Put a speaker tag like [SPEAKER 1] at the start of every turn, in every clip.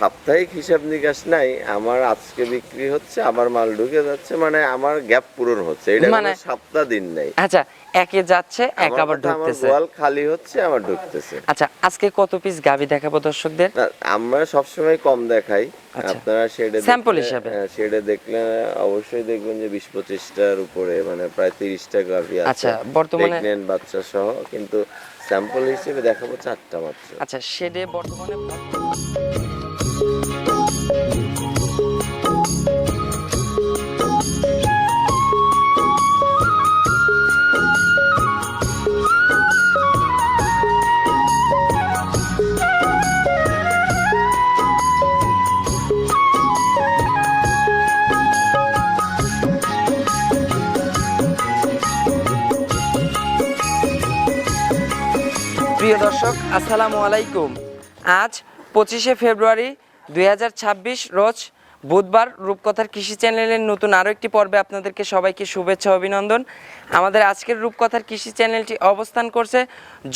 [SPEAKER 1] সাপ্তাহিক হিসাব নিকাশ নাই, আমার আজকে বিক্রি হচ্ছে, আবার মাল ঢুকে যাচ্ছে, মানে আমার গ্যাপ পূরণ হচ্ছে, এটা মানে সপ্তাহ দিন নাই।
[SPEAKER 2] আচ্ছা, একে যাচ্ছে এক আবার ঢুকতেছে,
[SPEAKER 1] গোয়াল খালি হচ্ছে আবার ঢুকতেছে।
[SPEAKER 2] আচ্ছা, আজকে কত পিস গাভী দেখাবো দর্শকদের?
[SPEAKER 1] আমরা সবসময় কম দেখাই, আপনারা
[SPEAKER 2] স্যাম্পল হিসাবে
[SPEAKER 1] শেডে দেখলে অবশ্যই দেখবেন যে 20-25টার উপরে, মানে প্রায় 30টা গাভী আছে।
[SPEAKER 2] আচ্ছা, বর্তমানে
[SPEAKER 1] প্রেগন্যান্ট বাচ্চা সহ, কিন্তু স্যাম্পল হিসেবে দেখাবো 4টা মাত্র।
[SPEAKER 2] আচ্ছা, শেডে বর্তমানে প্রিয় দর্শক, আসসালামু আলাইকুম। আজ 25শে ফেব্রুয়ারি 2026 রোজ বুধবার। রূপকথার কৃষি চ্যানেলের নতুন আরও একটি পর্বে আপনাদেরকে সবাইকে শুভেচ্ছা অভিনন্দন। আমাদের আজকের রূপকথার কৃষি চ্যানেলটি অবস্থান করছে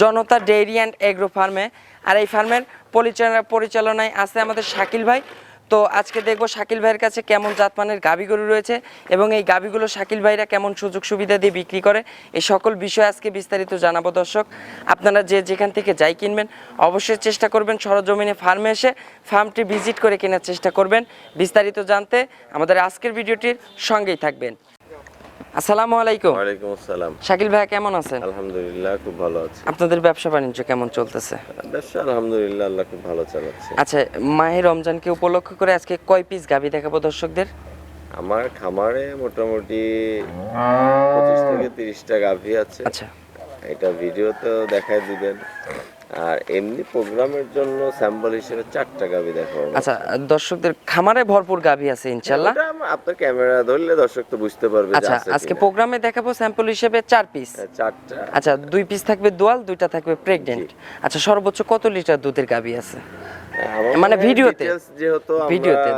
[SPEAKER 2] জনতা ডেইরি অ্যান্ড এগ্রো ফার্মে, আর এই ফার্মের পরিচালনায় আছে আমাদের শাকিল ভাই। তো আজকে দেখবো শাকিল ভাইয়ের কাছে কেমন জাতমানের গাভী গরু রয়েছে এবং এই গাভীগুলো শাকিল ভাইরা কেমন সুযোগ সুবিধা দিয়ে বিক্রি করে, এই সকল বিষয় আজকে বিস্তারিত জানাবো। দর্শক, আপনারা যেখান থেকে যাই কিনবেন অবশ্যই চেষ্টা করবেন সরজমিনে ফার্মে এসে ফার্মটি ভিজিট করে কেনার চেষ্টা করবেন। বিস্তারিত জানতে আমাদের আজকের ভিডিওটির সঙ্গেই থাকবেন। আসসালামু আলাইকুম।
[SPEAKER 1] ওয়ালাইকুম আসসালাম।
[SPEAKER 2] শাকিল ভাই কেমন আছেন?
[SPEAKER 1] আলহামদুলিল্লাহ, খুব ভালো আছি।
[SPEAKER 2] আপনাদের ব্যবসা বাণিজ্য কেমন চলতেছে?
[SPEAKER 1] ব্যবসা আলহামদুলিল্লাহ, আল্লাহ খুব ভালো চালাচ্ছে।
[SPEAKER 2] আচ্ছা, মাহে রমজানকে উপলক্ষ করে আজকে কয় পিস গাভী দেখাবো দর্শকদের?
[SPEAKER 1] আমার খামারে মোটামুটি 25 থেকে 30টা গাভী আছে।
[SPEAKER 2] আচ্ছা,
[SPEAKER 1] এটা ভিডিওতেও দেখাই দিবেন, আর এমনি প্রোগ্রামের জন্য স্যাম্পল হিসেবে 4টা গাভী দেখাবো।
[SPEAKER 2] আচ্ছা, দর্শকদের খামারে ভরপুর গাভী আছে ইনশাআল্লাহ।
[SPEAKER 1] আপনার ক্যামেরা ধরলে দর্শক তো বুঝতে পারবে।
[SPEAKER 2] আচ্ছা, আজকে প্রোগ্রামে দেখাবো স্যাম্পল হিসেবে 4 পিস।
[SPEAKER 1] 4টা।
[SPEAKER 2] আচ্ছা, 2 পিস থাকবে দোয়াল, 2টা থাকবে প্রেগন্যান্ট। আচ্ছা, সর্বোচ্চ কত লিটার দুধের গাভী আছে? মানে ভিডিওতে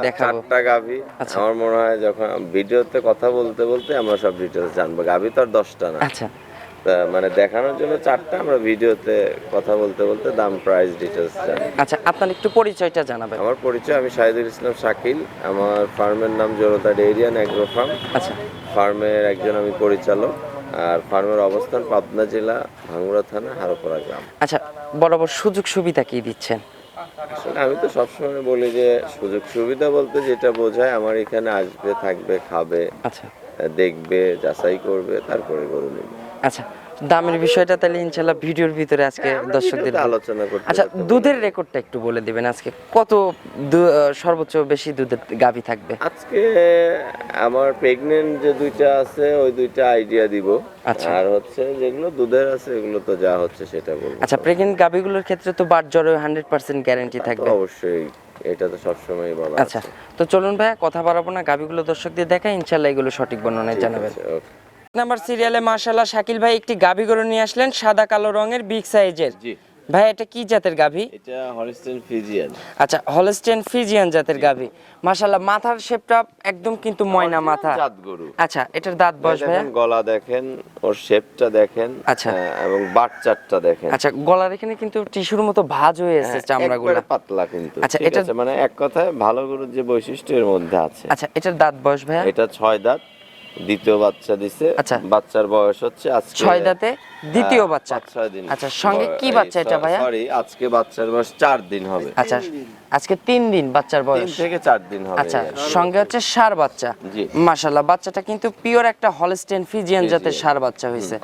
[SPEAKER 2] দেখাবো
[SPEAKER 1] 4টা গাভী। আমার মনে হয় যখন ভিডিওতে কথা বলতে বলতে আমরা সব ডিটেইলস জানবো। গাভী তো আর 10টা না।
[SPEAKER 2] আচ্ছা,
[SPEAKER 1] মানে দেখানোর জন্য 4টা, আমরা ভিডিওতে কথা বলতে বলতে দাম প্রাইস ডিটেইলস জানি।
[SPEAKER 2] আচ্ছা, আপনার একটু পরিচয়টা জানাবেন।
[SPEAKER 1] আমার পরিচয়, আমি শাহিদুল ইসলাম শাকিল। আমার ফার্মের নাম জনতা ডেইরি অ্যান্ড এগ্রো ফার্ম।
[SPEAKER 2] আচ্ছা,
[SPEAKER 1] ফার্মের একজন আমি পরিচালক, আর ফার্মের অবস্থান পাবনা জেলা, ভাঙ্গুড়া থানা, হারোপাড়া গ্রাম।
[SPEAKER 2] আচ্ছা, বরাবর সুযোগ সুবিধা কি দিচ্ছেন?
[SPEAKER 1] আসলে আমি তো সবসময় বলি যে সুযোগ সুবিধা বলতে যেটা বোঝায়, আমার এখানে আসবে, থাকবে, খাবে,
[SPEAKER 2] আচ্ছা,
[SPEAKER 1] দেখবে, যাচাই করবে, তারপরে গরু নেবে।
[SPEAKER 2] আচ্ছা, দামের বিষয়টা তাহলে ইনশাআল্লাহ ভিডিওর ভিতরে আজকে দর্শকদের
[SPEAKER 1] আলোচনা করতে।
[SPEAKER 2] আচ্ছা, দুধের রেকর্ডটা একটু বলে দিবেন, আজকে কত সর্বোচ্চ বেশি দুধের গাভী থাকবে?
[SPEAKER 1] আজকে আমার প্রেগন্যান্ট যে 2টা আছে ওই 2টা আইডিয়া দিব।
[SPEAKER 2] আচ্ছা,
[SPEAKER 1] আর হচ্ছে যেগুলো দুধের আছে এগুলো তো যা হচ্ছে সেটা বলবো।
[SPEAKER 2] আচ্ছা, প্রেগন্যান্ট গাভীগুলোর ক্ষেত্রে তো বাট জ্বরে 100% গ্যারান্টি থাকবে
[SPEAKER 1] অবশ্যই, এটা তো সবসময় বলা।
[SPEAKER 2] আচ্ছা, তো চলুন ভাইয়া কথা বাড়াবো না, গাভীগুলো দর্শকদের দেখাই, ইনশাআল্লাহ এগুলো সঠিক বর্ণনায় জানাবেন। নাম্বার সিরিয়ালে মাশাআল্লাহ শাকিল ভাই একটি গাভী গরু নিয়ে আসলেন, সাদা কালো রঙের, বিগ সাইজের।
[SPEAKER 1] জি
[SPEAKER 2] ভাই, এটা কি জাতের গাভী?
[SPEAKER 1] এটা হলস্টেইন ফ্রিজিয়ান।
[SPEAKER 2] আচ্ছা, হলস্টেইন ফ্রিজিয়ান জাতের গাভী। মাশাআল্লাহ, মাথার শেপটা একদম কিন্তু ময়না মাথা।
[SPEAKER 1] জাত গরু।
[SPEAKER 2] আচ্ছা, এটার দাঁত বয়স ভাইয়া?
[SPEAKER 1] গলা দেখেন, ওর শেপটা দেখেন।
[SPEAKER 2] আচ্ছা,
[SPEAKER 1] এবং বাটচারটা দেখেন।
[SPEAKER 2] আচ্ছা, গলার এখানে কিন্তু টিস্যুর মতো ভাঁজ হয়ে আছে চামড়াগুলো,
[SPEAKER 1] একবারে পাতলা কিন্তু।
[SPEAKER 2] আচ্ছা,
[SPEAKER 1] এটা মানে এক কথায় ভালো গরুর যে বৈশিষ্ট্য এর মধ্যে আছে।
[SPEAKER 2] আচ্ছা, এটার দাঁত বয়স ভাইয়া?
[SPEAKER 1] এটা 6 দাঁত, দ্বিতীয় বাচ্চা দিছে।
[SPEAKER 2] আচ্ছা,
[SPEAKER 1] বাচ্চার বয়স হচ্ছে আজকে
[SPEAKER 2] 6 দাঁতে দ্বিতীয় বাচ্চা।
[SPEAKER 1] 6 দিন।
[SPEAKER 2] আচ্ছা, সঙ্গে কি বাচ্চা এটা ভাইয়া?
[SPEAKER 1] সরি, আজকে বাচ্চার বয়স 4 দিন হবে।
[SPEAKER 2] আচ্ছা, আজকে 3 দিন বাচ্চার বয়স।
[SPEAKER 1] 3 থেকে 4 দিন হবে।
[SPEAKER 2] আচ্ছা, সঙ্গে হচ্ছে ষাঁড় বাচ্চা।
[SPEAKER 1] জি
[SPEAKER 2] মাশাআল্লাহ, বাচ্চাটা কিন্তু পিওর একটা হলস্টেইন ফ্রিজিয়ান জাতের ষাঁড় বাচ্চা হয়েছে।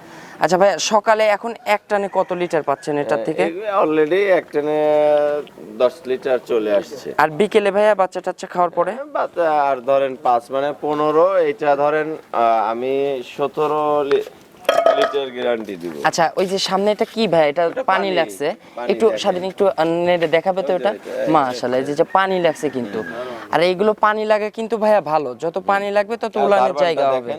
[SPEAKER 2] আচ্ছা ভাইয়া, সকালে এখন এক টানে কত লিটার পাচ্ছেন এটার থেকে?
[SPEAKER 1] অলরেডি এক টানে 10 লিটার চলে আসছে।
[SPEAKER 2] আর বিকেলে ভাইয়া বাচ্চা টাচ্চা খাওয়ার পরে?
[SPEAKER 1] বাচ্চা আর ধরেন 5 মানে 15, এটা ধরেন আমি 17 লিটার গ্যারান্টি দিব।
[SPEAKER 2] আচ্ছা, ওই যে সামনে এটা কি ভাই? এটা পানি লাগছে, একটু স্বাধীন একটু নেড়ে দেখাবে তো এটা? মাশাআল্লাহ, এই যে পানি লাগছে কিন্তু। আর এইগুলো পানি লাগে কিন্তু ভাইয়া ভালো, যত পানি লাগবে তত উলানের জায়গা হবে।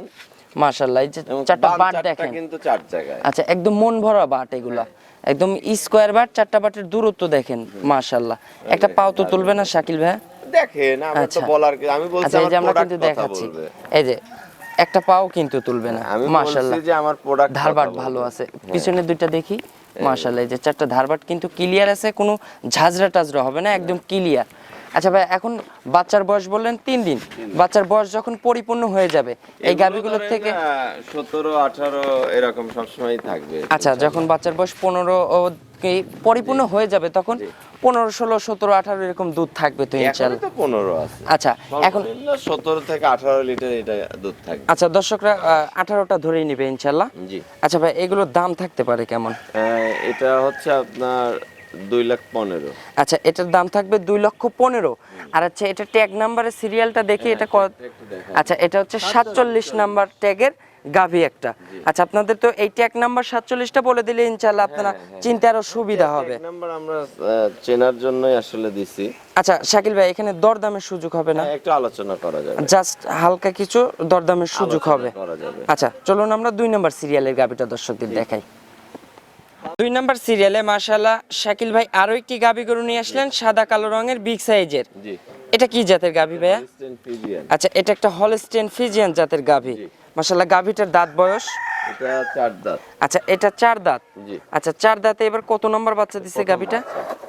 [SPEAKER 2] মাশাআল্লাহ, এই যে 4টা বাট দেখেন
[SPEAKER 1] কিন্তু 4 জায়গায়।
[SPEAKER 2] আচ্ছা, একদম মন ভরা বাট এগুলা, একদম স্কয়ার বাট। 4টা বাটের দূরত্ব দেখেন, মাশাআল্লাহ। একটা পাও তো তুলবে না শাকিল ভাই?
[SPEAKER 1] দেখেন, আমার তো বলার কি, আমি বলছি
[SPEAKER 2] আমার প্রোডাক্ট কিন্তু দেখাচ্ছি, এই যে একটা পাও কিন্তু তুলবে না। মাশাআল্লাহ,
[SPEAKER 1] যে আমার প্রোডাক্ট
[SPEAKER 2] ধারবাট ভালো আছে। পিছনে দুইটা দেখি, মাশাআল্লাহ, এই যে 4টা ধারবাট কিন্তু ক্লিয়ার আছে, কোনো ঝাঁঝরা টাজরা হবে না, একদম ক্লিয়ার। আচ্ছা ভাই, এখন বাচ্চার বয়স বললেন 3 দিন, বাচ্চার বয়স যখন পরিপূর্ণ হয়ে যাবে এই গাভীগুলোর থেকে
[SPEAKER 1] 17-18 এরকম সবসময় থাকবে।
[SPEAKER 2] আচ্ছা, যখন বাচ্চার বয়স 15 পরিপূর্ণ হয়ে যাবে তখন 15, 16, 17, 18 এরকম দুধ থাকবে তো
[SPEAKER 1] এখনই
[SPEAKER 2] ইনশাআল্লাহ।
[SPEAKER 1] তো 15 আছে।
[SPEAKER 2] আচ্ছা, এখন
[SPEAKER 1] 17 থেকে 18 লিটার এটা দুধ থাকবে।
[SPEAKER 2] আচ্ছা, দর্শকরা 18টা ধরেই নেবে ইনশাআল্লাহ।
[SPEAKER 1] জি।
[SPEAKER 2] আচ্ছা ভাই, এগুলোর দাম থাকতে পারে কেমন?
[SPEAKER 1] এটা হচ্ছে আপনার 2,15,000।
[SPEAKER 2] আচ্ছা, এটার দাম থাকবে 2,15,000। আর আচ্ছা, এটা ট্যাগ নাম্বারের সিরিয়ালটা দেখি, এটা আচ্ছা, এটা হচ্ছে 47 নাম্বার ট্যাগের গাভী একটা। আচ্ছা, আপনাদের তো এই ট্যাগ নাম্বার 47টা বলে দিলে ইনশাআল্লাহ আপনারা চিনতে আরো সুবিধা হবে।
[SPEAKER 1] নাম্বার আমরা চেনার জন্যই আসলে দিছি।
[SPEAKER 2] আচ্ছা শাকিল ভাই, এখানে দরদামের সুযোগ হবে না?
[SPEAKER 1] একটু আলোচনা করা যাবে,
[SPEAKER 2] জাস্ট হালকা কিছু দরদামের সুযোগ হবে।
[SPEAKER 1] করা যাবে।
[SPEAKER 2] আচ্ছা, চলুন আমরা 2 নাম্বার সিরিয়ালের গাভীটা দর্শকদের দেখাই। 2 নাম্বার সিরিয়ালে মাশাআল্লাহ শাকিল ভাই আরো একটি গাভী গরু নিয়ে আসলেন, সাদা কালো রঙের বিগ সাইজের।
[SPEAKER 1] জি।
[SPEAKER 2] এটা কি জাতের গাভী ভাইয়া?
[SPEAKER 1] Holstein Friesian.
[SPEAKER 2] আচ্ছা, এটা একটা হলস্টেইন ফ্রিজিয়ান জাতের গাভী। মাশাআল্লাহ, গাভীটার দাঁত বয়স?
[SPEAKER 1] এটা 4 দাঁত।
[SPEAKER 2] আচ্ছা, এটা 4 দাঁত।
[SPEAKER 1] জি।
[SPEAKER 2] আচ্ছা, 4 দাঁতে এবার কত নম্বর বাচ্চা দিছে গাভীটা?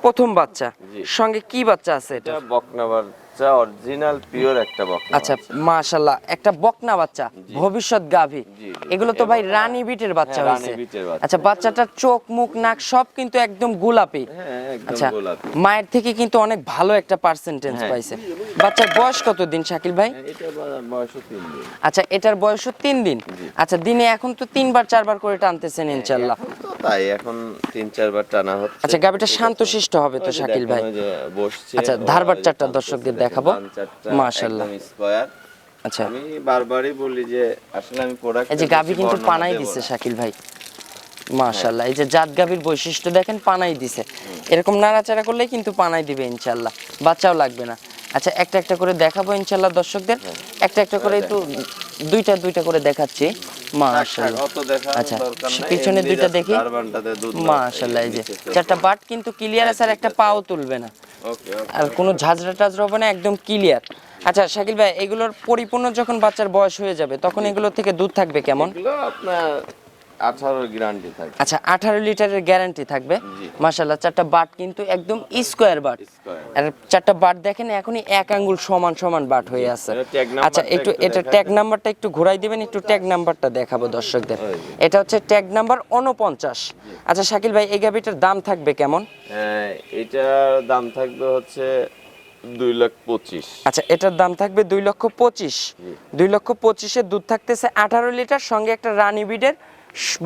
[SPEAKER 2] প্রথম বাচ্চা।
[SPEAKER 1] জি।
[SPEAKER 2] সঙ্গে কি বাচ্চা আছে এটা?
[SPEAKER 1] এটা বকনা বাচ্চা, অরিজিনাল পিওর একটা বকনা।
[SPEAKER 2] আচ্ছা, মাশাআল্লাহ, একটা বকনা বাচ্চা, ভবিষ্যৎ গাভী।
[SPEAKER 1] জি।
[SPEAKER 2] এগুলো তো ভাই রানী বিটের বাচ্চা
[SPEAKER 1] হ্যাঁ,
[SPEAKER 2] হইছে।
[SPEAKER 1] রানী বিটের বাচ্চা।
[SPEAKER 2] আচ্ছা, বাচ্চাটার চোখ, মুখ, নাক সব কিন্তু একদম গোলাপি।
[SPEAKER 1] হ্যাঁ, একদম
[SPEAKER 2] আচ্ছা,
[SPEAKER 1] গোলাপি।
[SPEAKER 2] মায়ের থেকে কিন্তু অনেক ভালো একটা পার্সেন্টেজ
[SPEAKER 1] হ্যাঁ।
[SPEAKER 2] পাইছে। বাচ্চার বয়স কত দিন শাকিল ভাই?
[SPEAKER 1] এটা বয়স 3 দিন।
[SPEAKER 2] আচ্ছা, এটার বয়সও 3 দিন। আচ্ছা, দিনে এখন তো 3বার 4বার করে টানতেছেন ইনশাআল্লাহ।
[SPEAKER 1] এখন তো তাই, এখন 3-4 বার টানা হচ্ছে।
[SPEAKER 2] আচ্ছা, গাভীটা শান্তশিষ্ট হবে তো
[SPEAKER 1] ওই যে
[SPEAKER 2] শাকিল ভাই?
[SPEAKER 1] দেখেন, ওই যে বসছে।
[SPEAKER 2] আচ্ছা, ধারবার চারটা দর্শকদের দেখাবো।
[SPEAKER 1] মাশাআল্লাহ।
[SPEAKER 2] মাশাআল্লাহ।
[SPEAKER 1] স্কয়ার।
[SPEAKER 2] আচ্ছা,
[SPEAKER 1] আমি বারবারই বলি যে আসলে আমি প্রোডাক্ট
[SPEAKER 2] এই যে গাভী কিন্তু পানাই দিছে শাকিল ভাই, মাশাআল্লাহ। এই যে জাত গাভীর বৈশিষ্ট্য দেখেন, পানাই দিছে। এরকম নাড়াচাড়া করলে কিন্তু পানাই দিবে ইনশাআল্লাহ, বাচ্চাও লাগবে না। আচ্ছা, একটা একটা করে দেখাবো ইনশাআল্লাহ দর্শকদের, একটা একটা করে একটু দুইটা করে দেখাচ্ছি। মাশাআল্লাহ।
[SPEAKER 1] অত দেখা
[SPEAKER 2] আচ্ছা,
[SPEAKER 1] দরকার নাই,
[SPEAKER 2] পিছনে
[SPEAKER 1] এমনি
[SPEAKER 2] দুইটা
[SPEAKER 1] just
[SPEAKER 2] দেখি।
[SPEAKER 1] দারবানটাতে দুধ নাও।
[SPEAKER 2] মাশাআল্লাহ, এই যে 4টা বাট কিন্তু ক্লিয়ার আছে, আর একটা পাও তুলবে না,
[SPEAKER 1] ওকে।
[SPEAKER 2] আর কোনো ঝাঁঝরা টাজরা হবে না, একদম ক্লিয়ার। আচ্ছা শাকিল ভাই, এগুলোর পরিপূর্ণ যখন বাচ্চার বয়স হয়ে যাবে তখন এগুলো থেকে দুধ থাকবে কেমন?
[SPEAKER 1] এগুলো আপনার 18 গ্যারান্টি থাকে।
[SPEAKER 2] আচ্ছা, 18 লিটারের গ্যারান্টি থাকবে।
[SPEAKER 1] জি।
[SPEAKER 2] মাশাআল্লাহ, 4টা বাট কিন্তু একদম স্কয়ার বাট।
[SPEAKER 1] স্কয়ার।
[SPEAKER 2] আর 4টা বাট দেখেন এখনই 1 আঙ্গুল সমান সমান বাট হয়ে আছে।
[SPEAKER 1] এটা ট্যাগ নাম্বারটা
[SPEAKER 2] আচ্ছা, একটু
[SPEAKER 1] একটু
[SPEAKER 2] এটা
[SPEAKER 1] দেখাই
[SPEAKER 2] ট্যাগ
[SPEAKER 1] দেন।
[SPEAKER 2] নাম্বারটা একটু ঘোরাই দিবেন, একটু ট্যাগ নাম্বারটা দেখাবো দর্শকদের।
[SPEAKER 1] ওই যে।
[SPEAKER 2] এটা হচ্ছে ট্যাগ নাম্বার 49। আচ্ছা শাকিল ভাই, এই গাভীটার দাম থাকবে কেমন?
[SPEAKER 1] এটার দাম থাকবে হচ্ছে 2,25,000।
[SPEAKER 2] আচ্ছা, এটার দাম থাকবে 2,25,000। 2,25,000 দুধ থাকতেছে 18 লিটার, সঙ্গে একটা রানী বিডের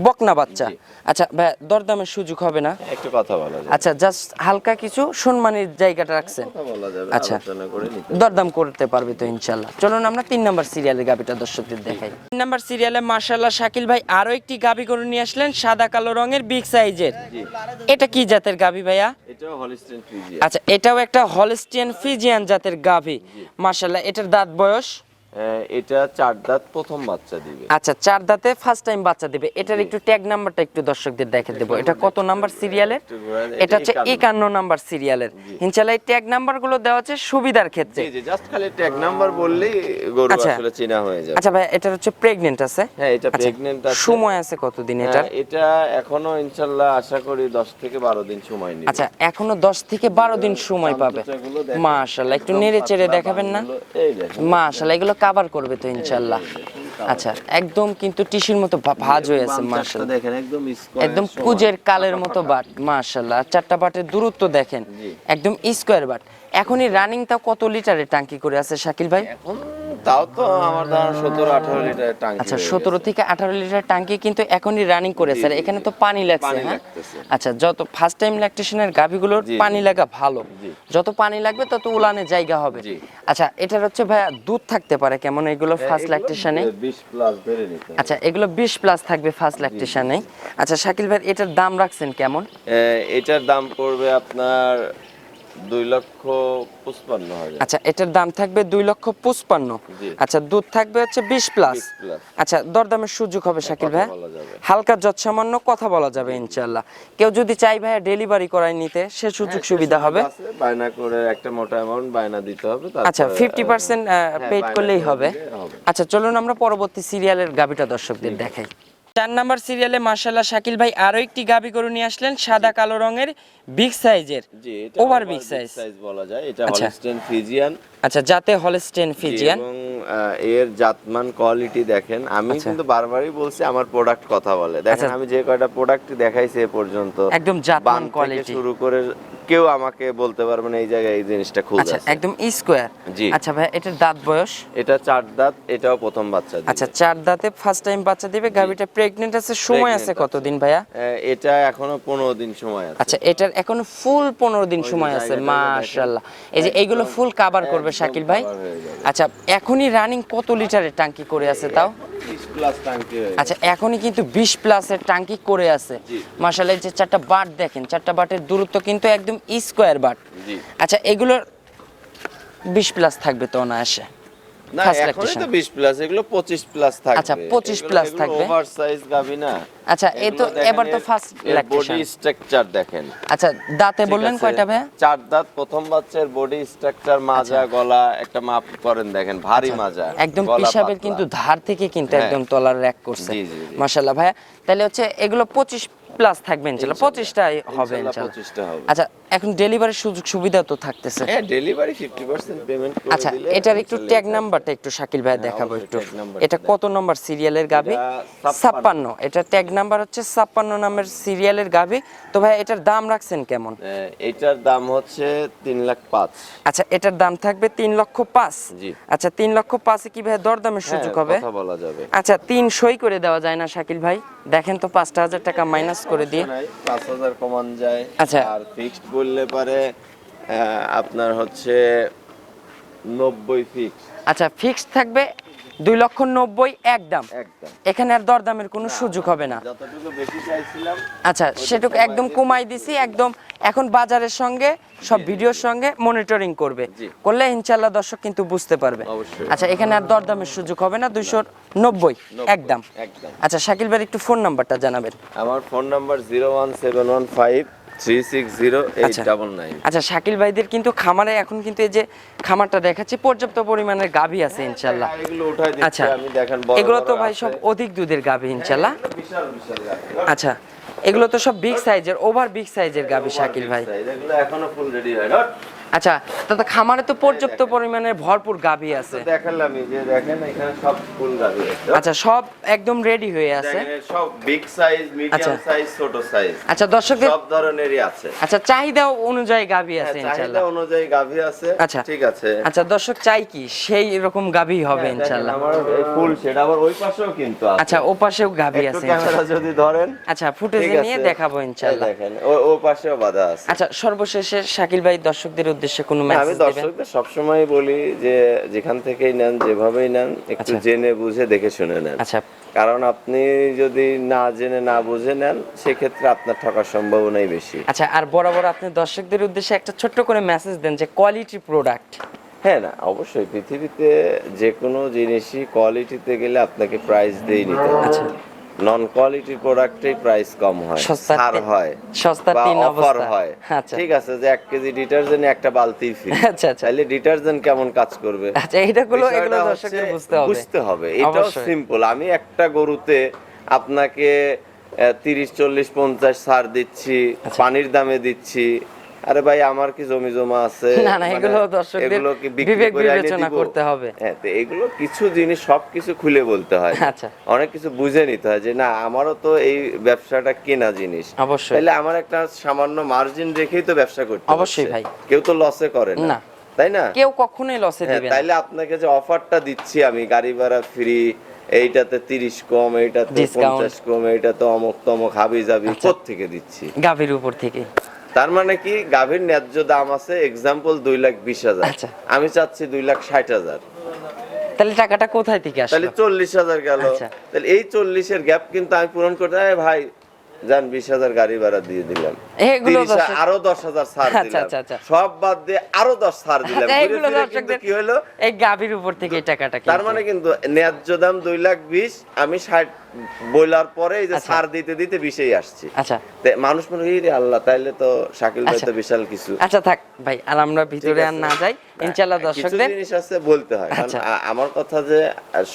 [SPEAKER 2] বকনা বাচ্চা।
[SPEAKER 1] জি।
[SPEAKER 2] আচ্ছা ভাই, দরদামের সুযোগ হবে না?
[SPEAKER 1] একটু কথা বলা যাবে।
[SPEAKER 2] আচ্ছা, জাস্ট হালকা কিছু সম্মানের জায়গাটা রাখছেন।
[SPEAKER 1] কথা বলা যাবে,
[SPEAKER 2] আচ্ছা।
[SPEAKER 1] আলোচনা করে নিতে।
[SPEAKER 2] দরদাম করতে পারবে তো ইনশাআল্লাহ। চলুন আমরা 3 নাম্বার সিরিয়ালের গাভীটা দর্শকদের দেখাই। 3 নাম্বার সিরিয়ালে মাশাআল্লাহ শাকিল ভাই আরো একটি গাভী গরু নিয়ে আসলেন, সাদা কালো রঙের বিগ সাইজের।
[SPEAKER 1] জি।
[SPEAKER 2] এটা কি জাতের গাভী ভাইয়া?
[SPEAKER 1] এটাও হলিস্টিয়ান ফ্রিজিয়ান।
[SPEAKER 2] আচ্ছা, এটাও একটা হলস্টিয়ান ফ্রিজিয়ান জাতের গাভী। মাশাআল্লাহ, এটার দাঁত বয়স?
[SPEAKER 1] এটা 4 দাঁত, প্রথম বাচ্চা দিবে।
[SPEAKER 2] আচ্ছা, 4 দাঁতে ফার্স্ট টাইম বাচ্চা দিবে। এটার একটু ট্যাগ নাম্বারটা একটু দর্শকদের দেখে দেবো। এটা কত নাম্বার সিরিয়ালের? এটা হচ্ছে 51 নাম্বার সিরিয়ালের। ইনশাআল্লাহ এই ট্যাগ নাম্বারগুলো দেওয়া আছে সুবিধার ক্ষেত্রে।
[SPEAKER 1] জি জি, জাস্ট খালি ট্যাগ নাম্বার বললেই গরু
[SPEAKER 2] আচ্ছা।
[SPEAKER 1] আসলে চেনা হয়ে যাবে।
[SPEAKER 2] আচ্ছা ভাই, এটার হচ্ছে প্রেগন্যান্ট আছে?
[SPEAKER 1] হ্যাঁ, এটা
[SPEAKER 2] আচ্ছা,
[SPEAKER 1] প্রেগন্যান্ট আছে।
[SPEAKER 2] সময় আছে কতদিন এটার?
[SPEAKER 1] এটা এখনো ইনশাআল্লাহ আশা করি 10 থেকে 12 দিন সময় নেবে।
[SPEAKER 2] আচ্ছা, এখনো 10 থেকে 12 দিন সময় পাবে।
[SPEAKER 1] চামচাগুলো দেখেন,
[SPEAKER 2] মাশাআল্লাহ, একটু
[SPEAKER 1] একদম
[SPEAKER 2] নেড়ে চেড়ে
[SPEAKER 1] পাতলা
[SPEAKER 2] দেখাবেন না?
[SPEAKER 1] বানগুলো, এই দেখেন।
[SPEAKER 2] মাশাআল্লাহ, এগুলো কভার করবে তো ইনশাআল্লাহ। আচ্ছা, একদম কিন্তু টিস্যুর মতো ভাঁজ হয়ে আছে।
[SPEAKER 1] বাম
[SPEAKER 2] মাশাআল্লাহ,
[SPEAKER 1] চারটা দেখেন, একদম স্কয়ার
[SPEAKER 2] একদম কুজের কালের মতো বাট। মাশাআল্লাহ, আর 4টা বাটের দূরত্ব দেখেন,
[SPEAKER 1] জি।
[SPEAKER 2] একদম স্কয়ার বাট। এখনই রানিংটা কত লিটারের টাঙ্কি করে আছে শাকিল ভাই?
[SPEAKER 1] এখন তাও তো আমার ধারণা 17-18 লিটারের ট্যাঙ্কি।
[SPEAKER 2] আচ্ছা, 17 থেকে 18 লিটার টাঙ্কি কিন্তু এখনই রানিং করে স্যার। এখানে তো পানি লাগছে।
[SPEAKER 1] পানি
[SPEAKER 2] হ্যাঁ,
[SPEAKER 1] লাগতেছে।
[SPEAKER 2] আচ্ছা, যত ফার্স্ট টাইম ল্যাকটেশনের গাভীগুলোর
[SPEAKER 1] জি,
[SPEAKER 2] পানি লাগা ভালো।
[SPEAKER 1] জি।
[SPEAKER 2] যত পানি লাগবে তত উলানে জায়গা হবে।
[SPEAKER 1] জি।
[SPEAKER 2] আচ্ছা, এটার হচ্ছে ভাইয়া দুধ থাকতে পারে কেমন এগুলো ফার্স্ট ল্যাকটেশনে?
[SPEAKER 1] 20 প্লাস ধরে নিতে হবে।
[SPEAKER 2] আচ্ছা, এগুলো 20 প্লাস থাকবে ফার্স্ট ল্যাকটেশনে। আচ্ছা শাকিল ভাই, এটার দাম রাখছেন কেমন?
[SPEAKER 1] এটার দাম পড়বে আপনার 2,55,000।
[SPEAKER 2] আচ্ছা, এটার দাম থাকবে 2,55,000।
[SPEAKER 1] জি।
[SPEAKER 2] আচ্ছা, দুধ থাকবে হচ্ছে 20 প্লাস।
[SPEAKER 1] 20 প্লাস।
[SPEAKER 2] আচ্ছা, দরদামের সুযোগ হবে শাকিল ভাই?
[SPEAKER 1] কথা বলা যাবে।
[SPEAKER 2] হালকা যৎসামান্য কথা বলা যাবে ইনশাআল্লাহ। কেউ যদি চাই ভাইয়া ডেলিভারি করাই নিতে, সে সুযোগ সুবিধা হবে।
[SPEAKER 1] আছে, বায়না করে একটা মোটা অ্যামাউন্ট বায়না দিতে হবে।
[SPEAKER 2] আচ্ছা, 50% পেড
[SPEAKER 1] বায়না
[SPEAKER 2] করলেই
[SPEAKER 1] করে
[SPEAKER 2] হবে।
[SPEAKER 1] দিলে হবে।
[SPEAKER 2] আচ্ছা, চলুন আমরা পরবর্তী সিরিয়ালের গাভীটা দর্শকদের দেখাই। 4 নাম্বার সিরিয়ালে মাশাআল্লাহ শাকিল ভাই আরো একটি গাভী গরু নিয়ে আসলেন সাদা কালো রঙের বিগ সাইজের।
[SPEAKER 1] জি, এটা
[SPEAKER 2] ওভার বিগ সাইজ
[SPEAKER 1] বলা যায়। এটা
[SPEAKER 2] আচ্ছা।
[SPEAKER 1] Holstein Friesian.
[SPEAKER 2] আচ্ছা, যাতে হলস্টেইন ফ্রিজিয়ান।
[SPEAKER 1] এবং এর জাতমান কোয়ালিটি দেখেন, আমি কিন্তু বারবারই বলছি আমার প্রোডাক্ট কথা বলে। দেখেন আমি যে কয়টা প্রোডাক্ট দেখাইছি এ পর্যন্ত
[SPEAKER 2] একদম জাতমান
[SPEAKER 1] বান থেকে
[SPEAKER 2] কোয়ালিটি
[SPEAKER 1] শুরু করে কেউ আমাকে বলতে পারবে না এই জায়গায় এই জিনিসটা খুব
[SPEAKER 2] আচ্ছা,
[SPEAKER 1] আছে।
[SPEAKER 2] একদম স্কয়ার।
[SPEAKER 1] জি।
[SPEAKER 2] আচ্ছা ভাই, এটার দাঁত বয়স?
[SPEAKER 1] এটা 4 দাঁত, এটাও প্রথম বাচ্চা দিবে।
[SPEAKER 2] আচ্ছা, 4 দাঁতে ফার্স্ট টাইম বাচ্চা দিবে। গাভীটা প্রেগন্যান্ট আছে, সময় আছে কতদিন ভাইয়া?
[SPEAKER 1] এটা এখনো 15 দিন সময় আছে।
[SPEAKER 2] আচ্ছা, এটার এখনো ফুল 15 দিন সময় আছে।
[SPEAKER 1] জায়গাটা
[SPEAKER 2] মাশাআল্লাহ, এই যে এইগুলো ফুল কভার করবে শাকিল ভাই। আচ্ছা, এখনই রানিং কত লিটারের ট্যাঙ্কি করে আছে তাও?
[SPEAKER 1] 20 প্লাস ট্যাঙ্কি হয়ে গেছে।
[SPEAKER 2] আচ্ছা, এখনই কিন্তু 20 প্লাসের ট্যাঙ্কি করে আছে। মাশাআল্লাহ, এই যে 4টা বাট দেখেন, 4টা বাটের দূরত্ব কিন্তু একদম স্কয়ার বাট।
[SPEAKER 1] জি।
[SPEAKER 2] আচ্ছা, এগুলোর 20 প্লাস থাকবে তো না আসে?
[SPEAKER 1] না, এখনই তো 20 প্লাস, এগুলো 25 প্লাস থাকবে।
[SPEAKER 2] আচ্ছা, 25 প্লাস থাকবে।
[SPEAKER 1] ওভার সাইজ গাবি না।
[SPEAKER 2] আচ্ছা, এ তো এবার তো ফার্স্ট ল্যাকটেশন।
[SPEAKER 1] বডি স্ট্রাকচার দেখেন।
[SPEAKER 2] আচ্ছা, দাঁতে বললেন কয়টা ভাই?
[SPEAKER 1] 4 দাঁত, প্রথম বাচ্চার বডি স্ট্রাকচার, মাজা, গলা একটা মাপ করেন দেখেন, ভারী মাজা,
[SPEAKER 2] একদম
[SPEAKER 1] গলা
[SPEAKER 2] পিসাবের
[SPEAKER 1] পাতলা।
[SPEAKER 2] কিন্তু ধার থেকে কিন্তু
[SPEAKER 1] হ্যাঁ।
[SPEAKER 2] একদম তলার র‍্যাক করছে।
[SPEAKER 1] জি, জি, জি।
[SPEAKER 2] মাশাআল্লাহ ভাইয়া, তাহলে হচ্ছে এগুলো 25 প্লাস থাকবে ইনশাআল্লাহ, 25টাই হবে ইনশাআল্লাহ।
[SPEAKER 1] 25টা হবে।
[SPEAKER 2] আচ্ছা, এখন ডেলিভারির সুযোগ সুবিধা তো থাকতেছে।
[SPEAKER 1] হ্যাঁ, ডেলিভারি 50% পেমেন্ট করে
[SPEAKER 2] আচ্ছা,
[SPEAKER 1] দিলে
[SPEAKER 2] এটার একটু
[SPEAKER 1] চলে
[SPEAKER 2] ট্যাগ
[SPEAKER 1] যাবে।
[SPEAKER 2] নাম্বারটা একটু শাকিল ভাই দেখাবো
[SPEAKER 1] অবশ্যই
[SPEAKER 2] একটু।
[SPEAKER 1] tag number-টা
[SPEAKER 2] এটা কত নম্বর সিরিয়ালের গাভী?
[SPEAKER 1] এটা
[SPEAKER 2] 56। এটা ট্যাগ নাম্বার হচ্ছে 56 নামের সিরিয়ালের গাভী। তো ভাই, এটার দাম রাখছেন কেমন?
[SPEAKER 1] এটার দাম হচ্ছে 3,05,000।
[SPEAKER 2] আচ্ছা, এটার দাম থাকবে 3,05,000।
[SPEAKER 1] জি।
[SPEAKER 2] আচ্ছা, 3,05,000 কি ভাই দরদামের সুযোগ হবে?
[SPEAKER 1] কথা বলা যাবে।
[SPEAKER 2] আচ্ছা, 3 সই করে দেওয়া যায় না শাকিল ভাই? দেখেন তো 5,000 টাকা মাইনাস করে দিয়ে।
[SPEAKER 1] 5,000 কমান যায়।
[SPEAKER 2] আচ্ছা।
[SPEAKER 1] আর ফিক্সড বললে পারে আপনার হচ্ছে 90 ফিক্স।
[SPEAKER 2] আচ্ছা, ফিক্সড থাকবে 2,90,000 একদম।
[SPEAKER 1] একদম।
[SPEAKER 2] এখানে আর দরদামের কোনো সুযোগ হবে না।
[SPEAKER 1] যতটুকু বেশি চাইছিলাম
[SPEAKER 2] আচ্ছা, সেটুকু একদম কমাই দিছি একদম। এখন বাজারের সঙ্গে সব ভিডিওর সঙ্গে মনিটরিং করবে,
[SPEAKER 1] জি।
[SPEAKER 2] করলে ইনশাআল্লাহ দর্শক কিন্তু বুঝতে পারবে।
[SPEAKER 1] অবশ্যই।
[SPEAKER 2] আচ্ছা, এখানে আর দরদামের সুযোগ হবে না, 290 একদম।
[SPEAKER 1] একদম।
[SPEAKER 2] আচ্ছা, শাকিল ভাই একটু ফোন নাম্বারটা জানাবেন।
[SPEAKER 1] আমার ফোন নাম্বার 01715360899।
[SPEAKER 2] আচ্ছা, শাকিল ভাইদের কিন্তু খামারে এখন কিন্তু এই যে খামারটা দেখাচ্ছি পর্যাপ্ত পরিমাণের গাভী আছে ইনশাআল্লাহ।
[SPEAKER 1] এগুলো উঠাই দিচ্ছি
[SPEAKER 2] আচ্ছা,
[SPEAKER 1] আমি, দেখেন বড়
[SPEAKER 2] এগুলো তো
[SPEAKER 1] বড়
[SPEAKER 2] ভাই
[SPEAKER 1] আছে।
[SPEAKER 2] সব অধিক দুধের গাভী ইনশাআল্লাহ।
[SPEAKER 1] বিশাল বিশাল গাছ।
[SPEAKER 2] আচ্ছা, এগুলো তো সব বিগ সাইজের, ওভার বিগ সাইজের গাভী শাকিল ভাই।
[SPEAKER 1] এগুলো এখনো ফুল রেডি হয়।
[SPEAKER 2] আচ্ছা, তো খামারে তো পর্যাপ্ত পরিমাণে ভরপুর গাভী আছে।
[SPEAKER 1] দেখালামই যে দেখেন এখানে সব ফুল গাভী আছে।
[SPEAKER 2] আচ্ছা, সব একদম রেডি হয়ে আছে।
[SPEAKER 1] দেখেন সব বিগ সাইজ,
[SPEAKER 2] আচ্ছা।
[SPEAKER 1] মিডিয়াম সাইজ, ছোট সাইজ,
[SPEAKER 2] আচ্ছা, দর্শকদের
[SPEAKER 1] সব ধরনেরই আছে।
[SPEAKER 2] আচ্ছা, চাহিদা অনুযায়ী গাভী আছে
[SPEAKER 1] চাহিদা
[SPEAKER 2] ইনশাআল্লাহ।
[SPEAKER 1] অনুযায়ী গাভী আছে।
[SPEAKER 2] আচ্ছা।
[SPEAKER 1] ঠিক আছে।
[SPEAKER 2] আচ্ছা, দর্শক চাই কি সেই রকম গাভী হবে
[SPEAKER 1] দেখেন,
[SPEAKER 2] ইনশাআল্লাহ।
[SPEAKER 1] আমার এই ফুল সেটা আবার ওই পাশেও কিন্তু আছে।
[SPEAKER 2] আচ্ছা, ও পাশেও গাভী
[SPEAKER 1] একটু
[SPEAKER 2] আছে
[SPEAKER 1] ক্যামেরা
[SPEAKER 2] ইনশাআল্লাহ।
[SPEAKER 1] যদি ধরেন।
[SPEAKER 2] আচ্ছা, ফুটেজে
[SPEAKER 1] ঠিক
[SPEAKER 2] নিয়ে
[SPEAKER 1] আছে।
[SPEAKER 2] দেখাবো ইনশাআল্লাহ।
[SPEAKER 1] এই দেখেন ও পাশেও বাঁধা আছে।
[SPEAKER 2] আচ্ছা, সর্বশেষে শাকিল ভাই দর্শকদের উদ্দেশ্যে কোনো
[SPEAKER 1] আমি
[SPEAKER 2] মেসেজ দিবেন?
[SPEAKER 1] দর্শকদের সবসময় বলি যে যেখান থেকেই নেন, যেভাবেই নেন, একটু
[SPEAKER 2] আচ্ছা।
[SPEAKER 1] জেনে বুঝে দেখে শুনে নেন।
[SPEAKER 2] আচ্ছা,
[SPEAKER 1] কারণ আপনি যদি না জেনে না বুঝে নেন, সেক্ষেত্রে আপনার ঠকার সম্ভাবনাই বেশি।
[SPEAKER 2] আচ্ছা, আর বরাবর আপনি দর্শকদের উদ্দেশ্যে একটা ছোট্ট করে মেসেজ দেন যে কোয়ালিটি প্রোডাক্ট।
[SPEAKER 1] হ্যাঁ, না অবশ্যই পৃথিবীতে যে কোনো জিনিসই কোয়ালিটিতে গেলে আপনাকে প্রাইস দিয়ে নিতে হবে।
[SPEAKER 2] আচ্ছা।
[SPEAKER 1] নন কোয়ালিটি প্রোডাক্টেই প্রাইস কম হয়,
[SPEAKER 2] সস্তার
[SPEAKER 1] ছাড় হয়,
[SPEAKER 2] সস্তার
[SPEAKER 1] বা
[SPEAKER 2] 3
[SPEAKER 1] অফার
[SPEAKER 2] অবস্থা
[SPEAKER 1] হয়।
[SPEAKER 2] আচ্ছা।
[SPEAKER 1] ঠিক আছে, যে 1 কেজি ডিটারজেন্ট একটা বালতি ফ্রি।
[SPEAKER 2] আচ্ছা, আচ্ছা।
[SPEAKER 1] তাহলে ডিটারজেন্ট কেমন কাজ করবে?
[SPEAKER 2] আচ্ছা, এগুলো
[SPEAKER 1] বিষয়টা
[SPEAKER 2] দর্শকদের
[SPEAKER 1] হচ্ছে
[SPEAKER 2] বুঝতে হবে।
[SPEAKER 1] বুঝতে হবে। এটাও
[SPEAKER 2] অবশ্যই।
[SPEAKER 1] সিম্পল। আমি একটা গরুতে আপনাকে 30, 40, 50 ছাড় দিচ্ছি, পানির দামে দিচ্ছি। আরে ভাই, আমার কি জমি জমা আছে?
[SPEAKER 2] না, না, এগুলো দর্শকদের
[SPEAKER 1] এগুলো কি বিক্রি
[SPEAKER 2] বিবেক
[SPEAKER 1] করে এনে
[SPEAKER 2] বিবেচনা
[SPEAKER 1] দিব?
[SPEAKER 2] করতে হবে।
[SPEAKER 1] হ্যাঁ, তো এগুলো কিছু জিনিস সবকিছু খুলে বলতে হয়।
[SPEAKER 2] আচ্ছা।
[SPEAKER 1] অনেক কিছু বুঝে নিতে হয় যে না, আমারও তো এই ব্যবসাটা কেনা জিনিস।
[SPEAKER 2] অবশ্যই।
[SPEAKER 1] তাহলে আমার একটা সামান্য মার্জিন রেখেই তো ব্যবসা করতে হচ্ছে।
[SPEAKER 2] অবশ্যই ভাই।
[SPEAKER 1] কেউ তো লসে করে
[SPEAKER 2] না।
[SPEAKER 1] না, তাই না?
[SPEAKER 2] কেউ কখনোই লসে
[SPEAKER 1] হ্যাঁ,
[SPEAKER 2] দিবে না।
[SPEAKER 1] তাইলে আপনাকে যে অফারটা দিচ্ছি আমি, গাড়ি ভাড়া ফ্রি, এইটাতে 30 কম, এইটাতে
[SPEAKER 2] Discount।
[SPEAKER 1] 50 কম, এইটাতে অমুক তমুক হাবি যাবি, কোত্থেকে দিচ্ছি?
[SPEAKER 2] গাভীর উপর থেকে।
[SPEAKER 1] তার মানে কি, গাভীর ন্যায্য দাম আছে এক্সাম্পল 2,20,000,
[SPEAKER 2] আচ্ছা।
[SPEAKER 1] আমি চাচ্ছি 2,60,000।
[SPEAKER 2] তাহলে টাকাটা কোথায় থেকে আসলো?
[SPEAKER 1] তাহলে 40,000 গেল।
[SPEAKER 2] আচ্ছা।
[SPEAKER 1] তাহলে এই 40-এর গ্যাপ কিন্তু আমি পূরণ করতে, ভাই যান 20,000 গাড়ি ভাড়া দিয়ে দিলাম,
[SPEAKER 2] এগুলো
[SPEAKER 1] 30, আরো 10,000 ছাড়
[SPEAKER 2] আচ্ছা,
[SPEAKER 1] দিলাম,
[SPEAKER 2] আচ্ছা, আচ্ছা।
[SPEAKER 1] সব বাদ দিয়ে আরো 10 ছাড় দিলাম।
[SPEAKER 2] আচ্ছা,
[SPEAKER 1] ঘুরে
[SPEAKER 2] এগুলো
[SPEAKER 1] ফিরে কিন্তু
[SPEAKER 2] দর্শকদের
[SPEAKER 1] কি হলো?
[SPEAKER 2] এই গাভীর উপর থেকে এই টাকাটা
[SPEAKER 1] তার মানে কিন্তু ন্যায্য দাম 2,20,000, আমি 60 বইলার পরে এই যে
[SPEAKER 2] আচ্ছা।
[SPEAKER 1] ছাড় দিতে দিতে 20-এই আসছি।
[SPEAKER 2] আচ্ছা।
[SPEAKER 1] তে মানুষ মনে হয় রে আল্লাহ, তাইলে তো শাকিল ভাই
[SPEAKER 2] আচ্ছা।
[SPEAKER 1] তো বিশাল কিছু।
[SPEAKER 2] আচ্ছা, থাক ভাই, আর আমরা ভিতরে আর না যাই ইনশাআল্লাহ।
[SPEAKER 1] কিছু
[SPEAKER 2] দর্শকদের
[SPEAKER 1] জিনিস আছে বলতে হয়। কারণ
[SPEAKER 2] আচ্ছা।
[SPEAKER 1] আমার কথা যে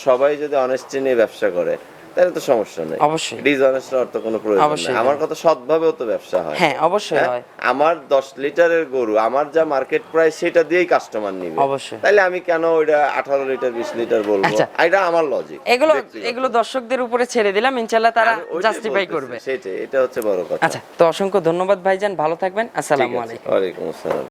[SPEAKER 1] সবাই যদি অনেস্টি নিয়ে ব্যবসা করে, তাহলে তো সমস্যা নেই।
[SPEAKER 2] অবশ্যই।
[SPEAKER 1] ডিসঅনেস্ট হওয়ার তো কোনো প্রয়োজন
[SPEAKER 2] অবশ্যই
[SPEAKER 1] নেই। আমার কথা সৎভাবেও তো ব্যবসা হয়।
[SPEAKER 2] হ্যাঁ অবশ্যই
[SPEAKER 1] হ্যাঁ?
[SPEAKER 2] হয়।
[SPEAKER 1] আমার 10 লিটারের গরু আমার যা মার্কেট প্রাইস সেটা দিয়েই কাস্টমার নিবে।
[SPEAKER 2] অবশ্যই।
[SPEAKER 1] তাহলে আমি কেন ওইটা 18 লিটার 20 লিটার বলবো?
[SPEAKER 2] আচ্ছা।
[SPEAKER 1] এটা আমার লজিক।
[SPEAKER 2] এগুলো দর্শকদের উপরে ছেড়ে দিলাম, ইনশাআল্লাহ তারা জাস্টিফাই করবে।
[SPEAKER 1] সেটাই, এটা হচ্ছে বড় কথা।
[SPEAKER 2] আচ্ছা, তো অসংখ্য ধন্যবাদ ভাইজান, ভালো থাকবেন। আসসালামু
[SPEAKER 1] ঠিক আছে।
[SPEAKER 2] আলাইকুম।
[SPEAKER 1] ওয়ালাইকুম আসসালাম।